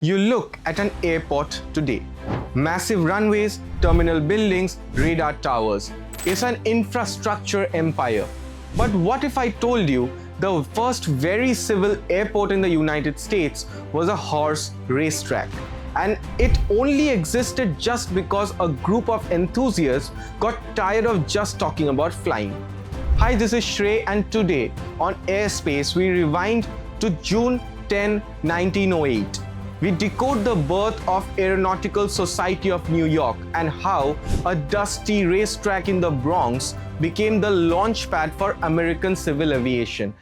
You look at an airport today. Massive runways, terminal buildings, radar towers. It's an infrastructure empire. But what if I told you the first very civil airport in the United States was a horse racetrack? And it only existed just because a group of enthusiasts got tired of just talking about flying. Hi, this is Shrey, and today on Airspace we rewind to June 10, 1908. We decode the birth of Aeronautical Society of New York and how a dusty racetrack in the Bronx became the launchpad for American civil aviation.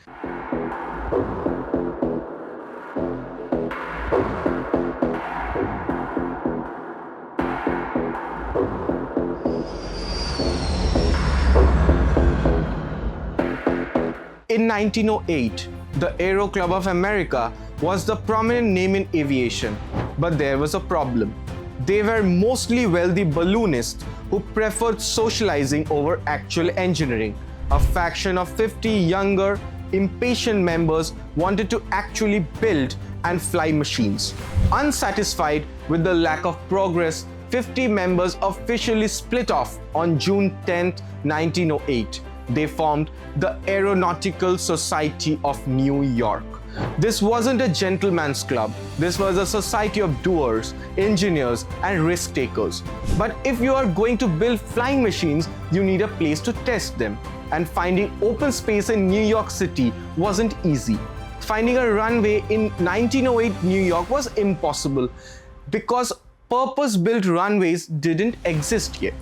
In 1908, the Aero Club of America was the prominent name in aviation, but there was a problem. They were mostly wealthy balloonists who preferred socializing over actual engineering. A faction of 50 younger, impatient members wanted to actually build and fly machines. Unsatisfied with the lack of progress, 50 members officially split off on June 10, 1908. They formed the Aeronautical Society of New York. This wasn't a gentleman's club. This was a society of doers, engineers, and risk takers. But if you are going to build flying machines, you need a place to test them. And finding open space in New York City wasn't easy. Finding a runway in 1908 New York was impossible because purpose-built runways didn't exist yet.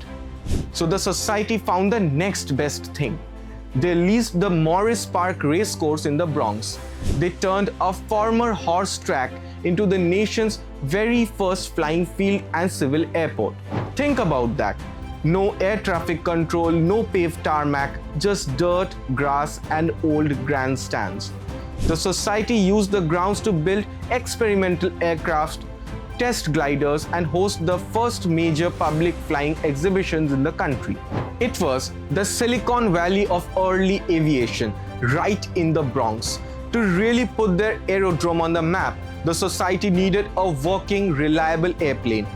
So the society found the next best thing. They leased the Morris Park Racecourse in the Bronx. They turned a former horse track into the nation's very first flying field and civil airport. Think about that. No air traffic control, no paved tarmac, just dirt, grass, and old grandstands. The society used the grounds to build experimental aircraft, test gliders, and host the first major public flying exhibitions in the country. It was the Silicon Valley of early aviation, right in the Bronx. To really put their aerodrome on the map, the society needed a working, reliable airplane.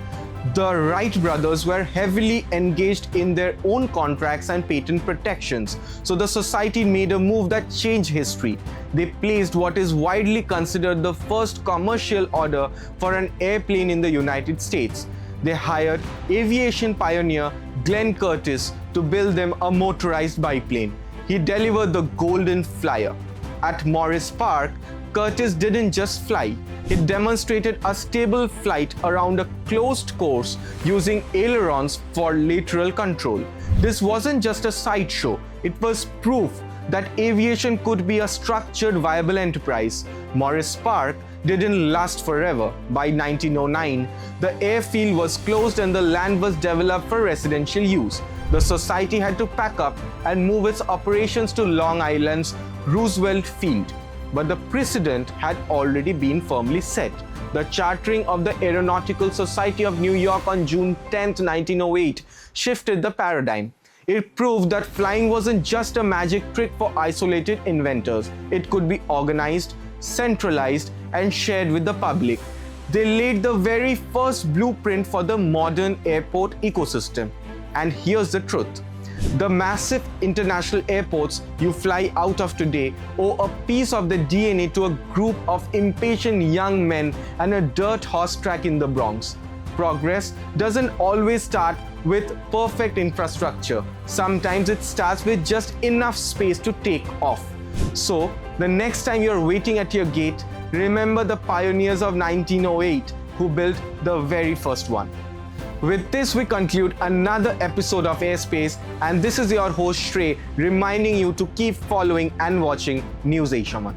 The Wright brothers were heavily engaged in their own contracts and patent protections, so the society made a move that changed history. They placed what is widely considered the first commercial order for an airplane in the United States. They hired aviation pioneer Glenn Curtiss to build them a motorized biplane. He delivered the Golden Flyer. At Morris Park, Curtiss didn't just fly. He demonstrated a stable flight around a closed course using ailerons for lateral control. This wasn't just a sideshow, it was proof that aviation could be a structured, viable enterprise. Morris Park didn't last forever. By 1909, the airfield was closed and the land was developed for residential use. The society had to pack up and move its operations to Long Island's Roosevelt Field. But the precedent had already been firmly set. The chartering of the Aeronautical Society of New York on June 10, 1908 shifted the paradigm. It proved that flying wasn't just a magic trick for isolated inventors. It could be organized, centralized, and shared with the public. They laid the very first blueprint for the modern airport ecosystem. And here's the truth. The massive international airports you fly out of today owe a piece of the DNA to a group of impatient young men and a dirt horse track in the Bronx. Progress doesn't always start with perfect infrastructure. Sometimes it starts with just enough space to take off. So, the next time you're waiting at your gate, remember the pioneers of 1908 who built the very first one. With this, we conclude another episode of Airspace, and this is your host Shrey reminding you to keep following and watching News Asia.